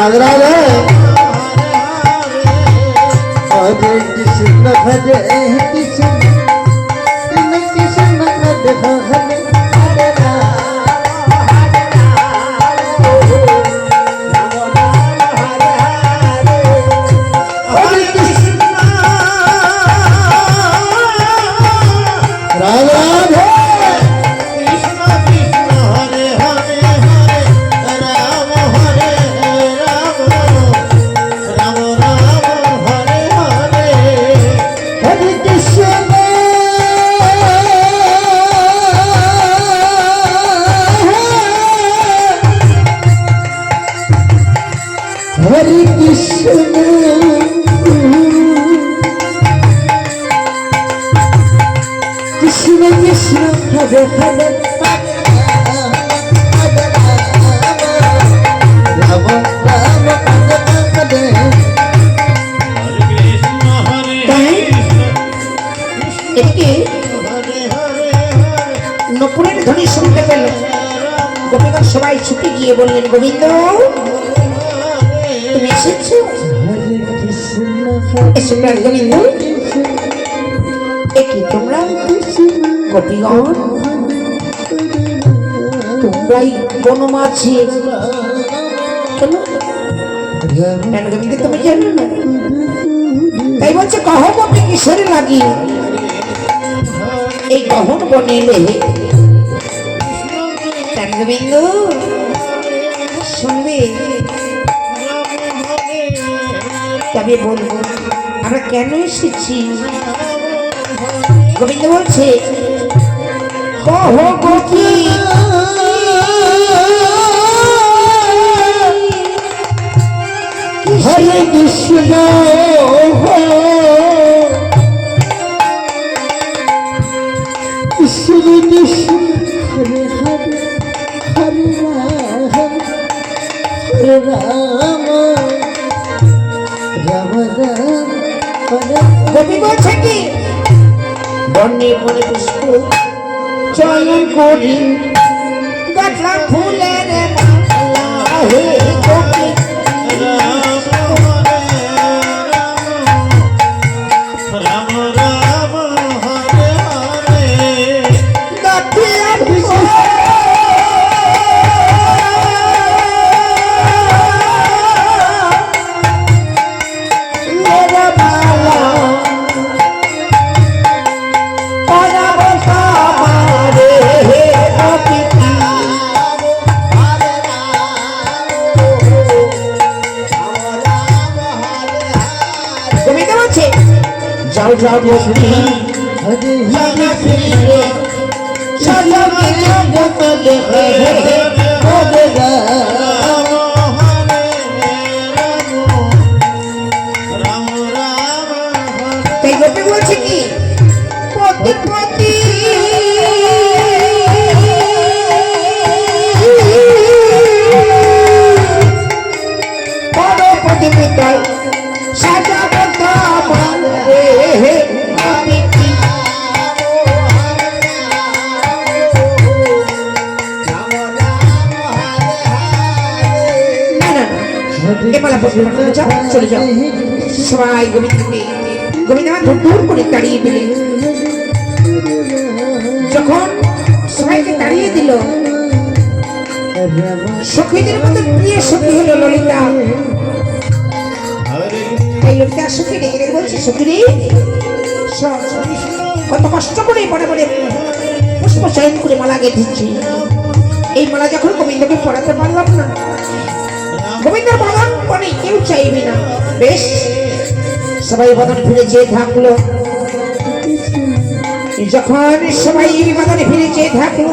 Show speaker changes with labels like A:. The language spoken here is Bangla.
A: राधे राधे हरे कृष्ण हरे कृष्ण कृष्ण हरे हरे নপুরের ধ্বনি শুনতে পেল গোপীগণ সবাই ছুটে গিয়ে বললেন গোবিন্দ তুমি এসেছো এসো প্রাণ গোবিন্দ একি তোমরা গোপীগণ তোমরাই বনমাঝি কেন প্রাণ গোবিন্দ তুমি জানো না তাই বলছে কহ গোপী কিশোরে লাগি এই গহন বনে এলে প্রাণ গোবিন্দ শুনবে তবে বলবো আমরা কেন এসেছি গোবিন্দ বলছে কহ গোপী হরে কৃষ্ণ কৃষ্ণ কৃষ্ণ হরে হরে হরে রাম হরে রাম রাম রাম হরে গোপী বলছে কি বনে বনে পুষ্প চয়ন করি গাছলা ফুলের মালা হে গোপী যাও যাও গোপী হরে হরে সাজা মেরে বদলে হরে হরে রাম রাম রাম তাই গোপী বলছে কি পতি পতি বড় পতি পিতাই সাজা বদলা চলে যাও সবাই গোবিন্দকে গোবিন্দ আমার দূর করে তাড়িয়ে দিলেন যখন সবাইকে তাড়িয়ে দিল সখীদের মতো প্রিয় সখী হলো ললিতা এই ললিতা সখী ডেকে বলছে সখী রে কত কষ্ট করে পরে পরে পুষ্প চয়ন করে মালা গেঁথেছি এই মালা যখন গোবিন্দকে পড়াতে পারলাম না গোবিন্দের বদন মানে কেউ চাইবে না বেশ সবাই বদন ফিরে চেয়ে থাকলো যখন সবাই বদনে ফিরে চেয়ে থাকলো